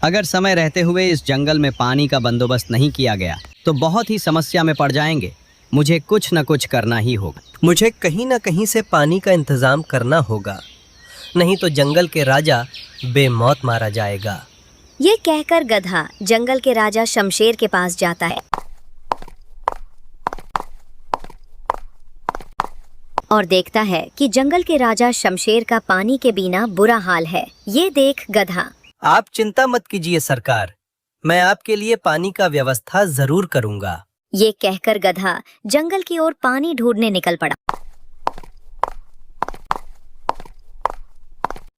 अगर समय रहते हुए इस जंगल में पानी का बंदोबस्त नहीं किया गया तो बहुत ही समस्या में पड़ जाएंगे। मुझे कुछ न कुछ करना ही होगा। मुझे कहीं न कहीं से पानी का इंतजाम करना होगा, नहीं तो जंगल के राजा बेमौत मारा जाएगा। ये कहकर गधा जंगल के राजा शमशेर के पास जाता है और देखता है कि जंगल के राजा शमशेर का पानी के बिना बुरा हाल है। ये देख गधा, आप चिंता मत कीजिए सरकार, मैं आपके लिए पानी का व्यवस्था जरूर करूंगा। ये कहकर गधा जंगल की ओर पानी ढूंढने निकल पड़ा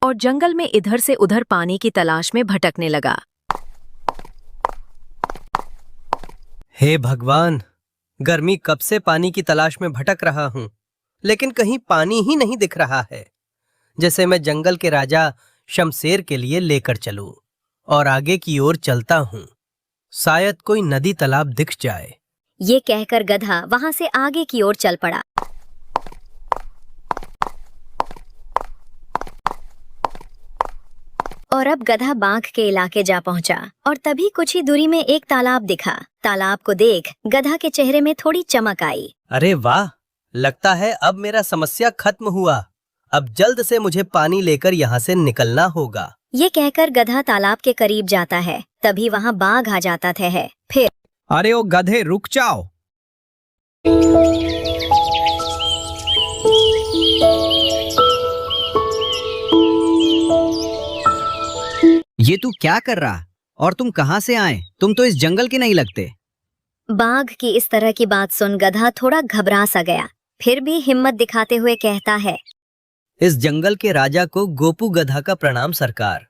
और जंगल में इधर से उधर पानी की तलाश में भटकने लगा। हे भगवान, गर्मी कब से पानी की तलाश में भटक रहा हूँ, लेकिन कहीं पानी ही नहीं दिख रहा है। जैसे मैं जंगल के राजा शमशेर के लिए लेकर चलूं और आगे की ओर चलता हूँ, शायद कोई नदी तालाब दिख जाए। ये कहकर गधा वहां से आगे की ओर चल पड़ा और अब गधा बाघ के इलाके जा पहुंचा और तभी कुछ ही दूरी में एक तालाब दिखा। तालाब को देख गधा के चेहरे में थोड़ी चमक आई। अरे वाह, लगता है अब मेरा समस्या खत्म हुआ। अब जल्द से मुझे पानी लेकर यहाँ से निकलना होगा। ये कहकर गधा तालाब के करीब जाता है, तभी वहाँ बाघ आ जाता है। फिर अरे ओ गधे, रुक जाओ। ये तू क्या कर रहा और तुम कहाँ से आए? तुम तो इस जंगल के नहीं लगते। बाघ की इस तरह की बात सुन गधा थोड़ा घबरा सा गया, फिर भी हिम्मत दिखाते हुए कहता है, इस जंगल के राजा को गोपू गधा का प्रणाम सरकार।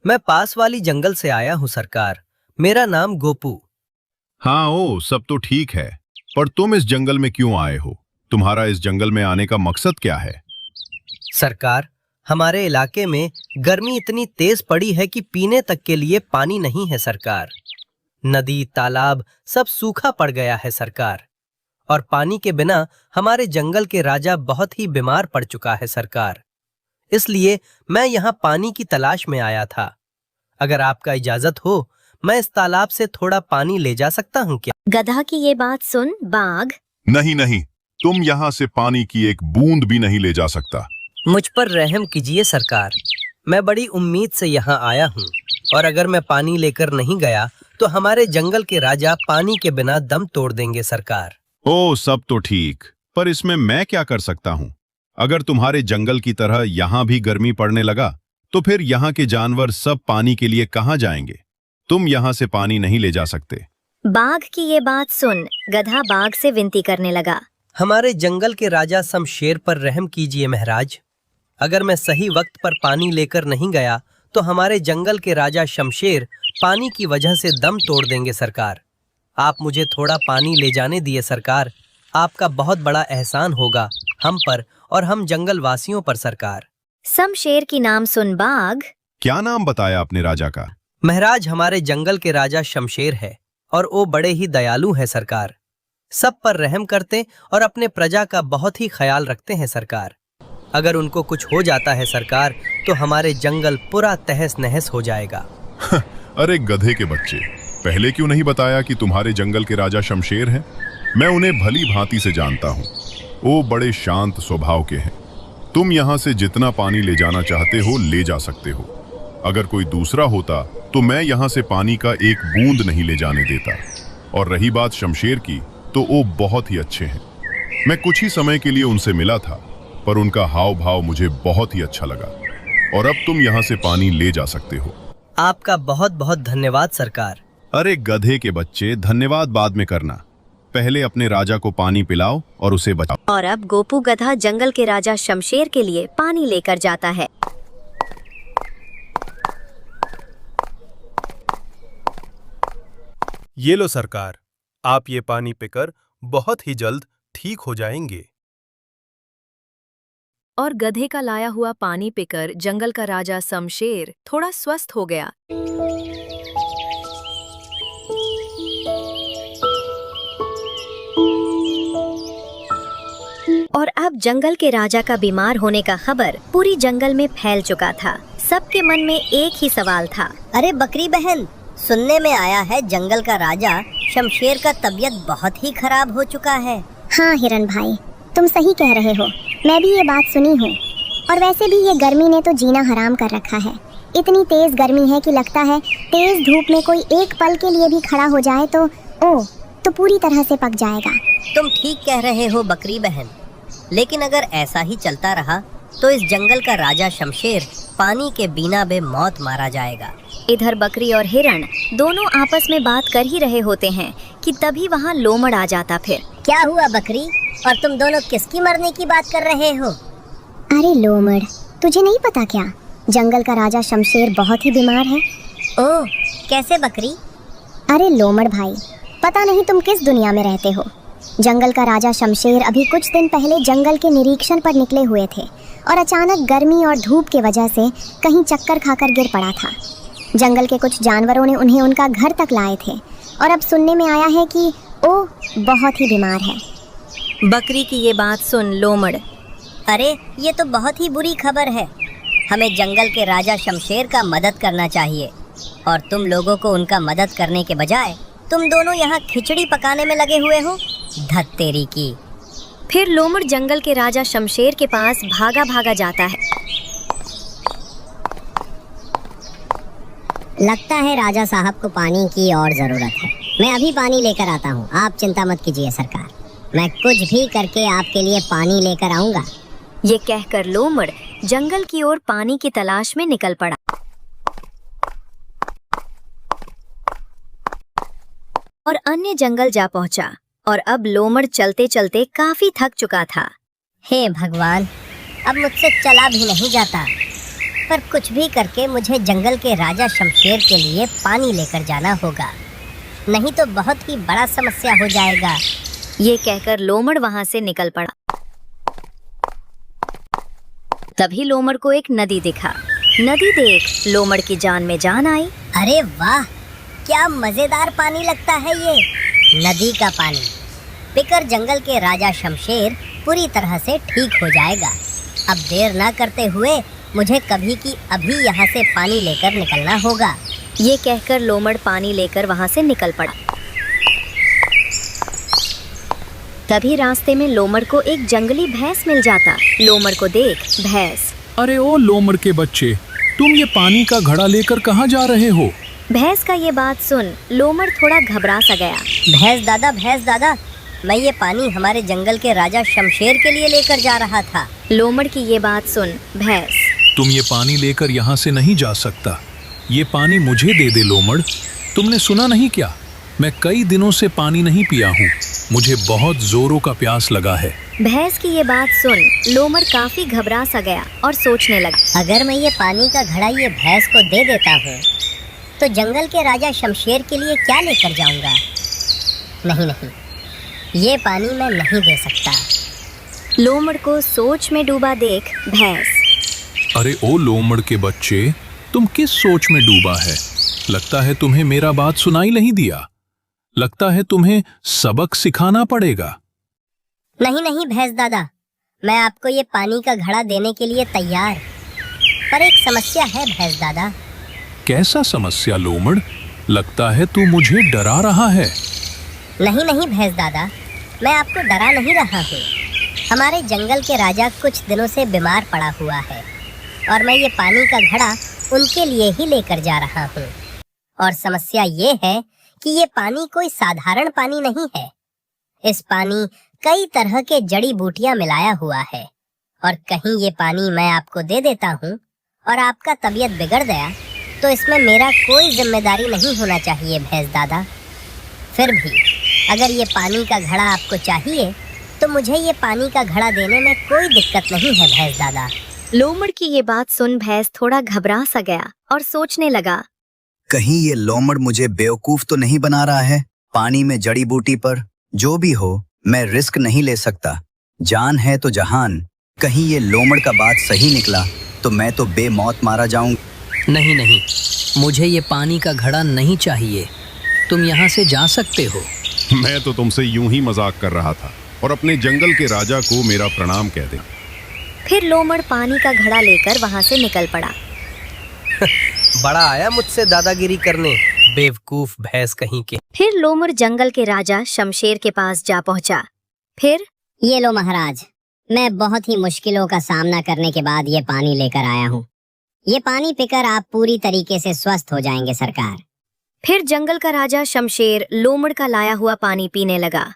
मैं पास वाली जंगल से आया हूँ सरकार, मेरा नाम गोपू। हाँ, ओ सब तो ठीक है, पर तुम इस जंगल में क्यों आए हो? तुम्हारा इस जंगल में आने का मकसद क्या है? सरकार, हमारे इलाके में गर्मी इतनी तेज पड़ी है कि पीने तक के लिए पानी नहीं है सरकार। नदी तालाब सब सूखा पड़ गया है सरकार, और पानी के बिना हमारे जंगल के राजा बहुत ही बीमार पड़ चुका है सरकार। इसलिए मैं यहाँ पानी की तलाश में आया था। अगर आपका इजाजत हो, मैं इस तालाब से थोड़ा पानी ले जा सकता हूँ क्या? गधा की ये बात सुन बाघ, नहीं नहीं, तुम यहाँ से पानी की एक बूंद भी नहीं ले जा सकता। मुझ पर रहम कीजिए सरकार, मैं बड़ी उम्मीद से यहाँ आया हूँ, और अगर मैं पानी लेकर नहीं गया तो हमारे जंगल के राजा पानी के बिना दम तोड़ देंगे सरकार। ओ सब तो ठीक, पर इसमें मैं क्या कर सकता हूँ? अगर तुम्हारे जंगल की तरह यहाँ भी गर्मी पड़ने लगा तो फिर यहाँ के जानवर सब पानी के लिए कहाँ जाएंगे? तुम यहाँ से पानी नहीं ले जा सकते। बाघ की ये बात सुन गधा बाघ से विनती करने लगा, हमारे जंगल के राजा शमशेर पर रहम कीजिए महाराज। अगर मैं सही वक्त पर पानी लेकर नहीं गया तो हमारे जंगल के राजा शमशेर पानी की वजह से दम तोड़ देंगे सरकार। आप मुझे थोड़ा पानी ले जाने दिए सरकार, आपका बहुत बड़ा एहसान होगा हम पर और हम जंगल वासियों पर सरकार। शमशेर की नाम सुन बाघ, क्या नाम बताया अपने राजा का? महाराज, हमारे जंगल के राजा शमशेर है और वो बड़े ही दयालु हैं सरकार। सब पर रहम करते और अपने प्रजा का बहुत ही ख्याल रखते हैं सरकार। अगर उनको कुछ हो जाता है सरकार तो हमारे जंगल पूरा तहस नहस हो जाएगा। अरे गधे के बच्चे, पहले क्यों नहीं बताया कि तुम्हारे जंगल के राजा शमशेर हैं? मैं उन्हें भली भांति से जानता हूँ, वो बड़े शांत स्वभाव के हैं। तुम यहाँ से जितना पानी ले जाना चाहते हो ले जा सकते हो। अगर कोई दूसरा होता तो मैं यहाँ से पानी का एक बूंद नहीं ले जाने देता। और रही बात शमशेर की, तो वो बहुत ही अच्छे हैं। मैं कुछ ही समय के लिए उनसे मिला था, पर उनका हाव भाव मुझे बहुत ही अच्छा लगा। और अब तुम यहाँ से पानी ले जा सकते हो। आपका बहुत बहुत धन्यवाद सरकार। अरे गधे के बच्चे, धन्यवाद बाद में करना, पहले अपने राजा को पानी पिलाओ और उसे बचाओ। और अब गोपू गधा जंगल के राजा शमशेर के लिए पानी लेकर जाता है। ये लो सरकार, आप ये पानी पीकर बहुत ही जल्द ठीक हो जाएंगे। और गधे का लाया हुआ पानी पीकर जंगल का राजा शमशेर थोड़ा स्वस्थ हो गया। और अब जंगल के राजा का बीमार होने का खबर पूरी जंगल में फैल चुका था। सबके मन में एक ही सवाल था। अरे बकरी बहन, सुनने में आया है जंगल का राजा शमशेर का तबीयत बहुत ही खराब हो चुका है। हाँ हिरन भाई, तुम सही कह रहे हो। मैं भी ये बात सुनी हूँ। और वैसे भी ये गर्मी ने तो जीना हराम कर रखा है। इतनी तेज गर्मी है कि लगता है तेज धूप में कोई एक पल के लिए भी खड़ा हो जाए तो पूरी तरह से पक जाएगा। तुम ठीक कह रहे हो बकरी बहन, लेकिन अगर ऐसा ही चलता रहा तो इस जंगल का राजा शमशेर पानी के बिना बेमौत मारा जाएगा। इधर बकरी और हिरण दोनों आपस में बात कर ही रहे होते हैं कि तभी वहाँ लोमड़ आ जाता। फिर क्या हुआ बकरी, और तुम दोनों किसकी मरने की बात कर रहे हो? अरे लोमड़, तुझे नहीं पता क्या, जंगल का राजा शमशेर बहुत ही बीमार है। ओह, कैसे बकरी? अरे लोमड़ भाई, पता नहीं तुम किस दुनिया में रहते हो। जंगल का राजा शमशेर अभी कुछ दिन पहले जंगल के निरीक्षण पर निकले हुए थे और अचानक गर्मी और धूप की वजह से कहीं चक्कर खाकर गिर पड़ा था। जंगल के कुछ जानवरों ने उन्हें उनका घर तक लाए थे और अब सुनने में आया है कि वो बहुत ही बीमार है। बकरी की ये बात सुन लोमड़, अरे ये तो बहुत ही बुरी खबर है। हमें जंगल के राजा शमशेर का मदद करना चाहिए, और तुम लोगों को उनका मदद करने के बजाय तुम दोनों यहाँ खिचड़ी पकाने में लगे हुए हो। धत तेरी की। फिर लोमड़ जंगल के राजा शमशेर के पास भागा भागा जाता है। लगता है राजा साहब को पानी की और जरूरत है। मैं अभी पानी लेकर आता हूँ, आप चिंता मत कीजिए सरकार। मैं कुछ भी करके आपके लिए पानी लेकर आऊंगा। ये कहकर लोमड़ जंगल की ओर पानी की तलाश में निकल पड़ा और अन्य जंगल जा पहुंचा। और अब लोमड़ चलते चलते काफी थक चुका था। हे भगवान, अब मुझसे चला भी नहीं जाता, पर कुछ भी करके मुझे जंगल के राजा शमशेर के लिए पानी लेकर जाना होगा, नहीं तो बहुत ही बड़ा समस्या हो जाएगा। ये कहकर लोमड़ वहां से निकल पड़ा। तभी लोमड़ को एक नदी दिखा। नदी देख लोमड़ की जान में जान आई। अरे वाह, क्या मजेदार पानी लगता है ये, नदी का पानी। पीकर जंगल के राजा शमशेर पूरी तरह से ठीक हो जाएगा। अब देर ना करते हुए मुझे कभी की अभी यहाँ से पानी लेकर निकलना होगा। ये कहकर लोमड़ पानी लेकर वहां से निकल पड़ा। तभी रास्ते में लोमड़ को एक जंगली भैंस मिल जाता। लोमड़ को देख भैंस, अरे ओ लोमड़ के बच्चे, तुम ये पानी का घड़ा लेकर कहाँ जा रहे हो? भैंस का ये बात सुन लोमड़ थोड़ा घबरा सा गया। भैंस दादा, मैं ये पानी हमारे जंगल के राजा शमशेर के लिए लेकर जा रहा था। लोमड़ की ये बात सुन भैंस, तुम ये पानी लेकर यहाँ से नहीं जा सकता। ये पानी मुझे दे दे लोमड़। तुमने सुना नहीं क्या, मैं कई दिनों से पानी नहीं पिया हूँ। मुझे बहुत जोरों का प्यास लगा है। भैंस की ये बात सुन लोमड़ काफी घबरा सा गया और सोचने लगा, अगर मैं ये पानी का घड़ा ये भैंस को दे देता हूँ तो जंगल के राजा शमशेर के लिए क्या लेकर जाऊंगा? नहीं, ये पानी मैं नहीं दे सकता। लोमड़ को सोच में डूबा देख भैंस, अरे ओ लोमड़ के बच्चे, तुम किस सोच में डूबा है? लगता है तुम्हें मेरा बात सुनाई नहीं दिया। लगता है तुम्हें सबक सिखाना पड़ेगा। नहीं भैंस दादा, मैं आपको ये पानी का घड़ा देने के लिए तैयार, पर एक समस्या है भैंस दादा। कैसा समस्या लोमड़? लगता है तू मुझे डरा रहा है। नहीं भैंस दादा, मैं आपको डरा नहीं रहा हूँ। हमारे जंगल के राजा कुछ दिनों से बीमार पड़ा हुआ है और मैं ये पानी का घड़ा उनके लिए ही लेकर जा रहा हूँ। और समस्या ये है कि ये पानी कोई साधारण पानी नहीं है। इस पानी कई तरह के जड़ी बूटियां मिलाया हुआ है, और कहीं ये पानी मैं आपको दे देता हूँ और आपका तबीयत बिगड़ गया तो इसमें मेरा कोई जिम्मेदारी नहीं होना चाहिए भैंस दादा। फिर भी अगर ये पानी का घड़ा आपको चाहिए तो मुझे ये पानी का घड़ा देने में कोई दिक्कत नहीं है भैंस दादा। लोमड़ की ये बात सुन भैंस थोड़ा घबरा सा गया और सोचने लगा, कहीं ये लोमड़ मुझे बेवकूफ तो नहीं बना रहा है? पानी में जड़ी बूटी पर जो भी हो, मैं रिस्क नहीं ले सकता। जान है तो जहान। कहीं ये लोमड़ का बात सही निकला तो मैं तो बेमौत मारा जाऊंगा। नहीं, मुझे ये पानी का घड़ा नहीं चाहिए। तुम यहाँ से जा सकते हो। मैं तो तुमसे यूं ही मजाक कर रहा था। और अपने जंगल के राजा को मेरा प्रणाम कह दें। फिर लोमड़ पानी का घड़ा लेकर वहां से निकल पड़ा। बड़ा आया मुझसे दादागिरी करने, बेवकूफ भैंस कहीं के। फिर लोमड़ जंगल के राजा शमशेर के पास जा पहुंचा। फिर ये लो महाराज, मैं बहुत ही मुश्किलों का सामना करने के बाद ये पानी लेकर आया हूँ। ये पानी पीकर आप पूरी तरीके से स्वस्थ हो जाएंगे सरकार। फिर जंगल का राजा शमशेर लोमड़ का लाया हुआ पानी पीने लगा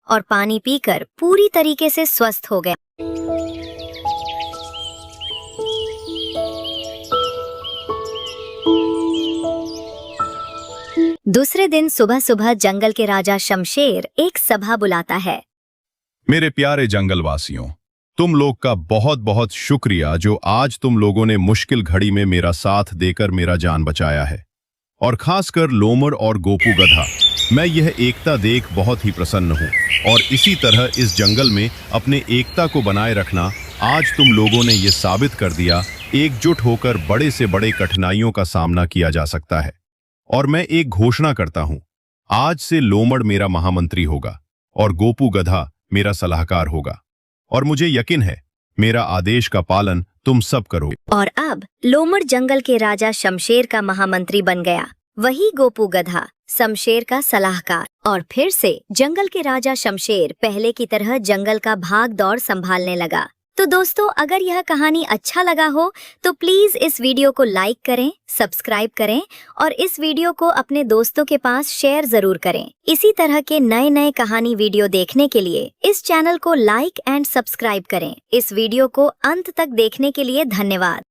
और पानी पीकर पूरी तरीके से स्वस्थ हो गया। दूसरे दिन सुबह सुबह जंगल के राजा शमशेर एक सभा बुलाता है। मेरे प्यारे जंगलवासियों, तुम लोग का बहुत बहुत शुक्रिया जो आज तुम लोगों ने मुश्किल घड़ी में मेरा साथ देकर मेरा जान बचाया है। और खासकर लोमड़ और गोपू गधा, मैं यह एकता देख बहुत ही प्रसन्न हूँ। और इसी तरह इस जंगल में अपने एकता को बनाए रखना, आज तुम लोगों ने ये साबित कर दिया, एकजुट होकर बड़े से बड़े कठिनाइयों का सामना किया जा सकता है। और मैं एक घोषणा करता हूँ, आज से लोमड़ मेरा महामंत्री होगा और गोपू गधा मेरा सलाहकार होगा। और मुझे यकीन है मेरा आदेश का पालन तुम सब करोगे। और अब लोमड़ जंगल के राजा शमशेर का महामंत्री बन गया, वही गोपू गधा शमशेर का सलाहकार। और फिर से जंगल के राजा शमशेर पहले की तरह जंगल का भाग दौड़ संभालने लगा। तो दोस्तों, अगर यह कहानी अच्छा लगा हो तो प्लीज इस वीडियो को लाइक करें, सब्सक्राइब करें और इस वीडियो को अपने दोस्तों के पास शेयर जरूर करें। इसी तरह के नए नए कहानी वीडियो देखने के लिए इस चैनल को लाइक एंड सब्सक्राइब करें। इस वीडियो को अंत तक देखने के लिए धन्यवाद।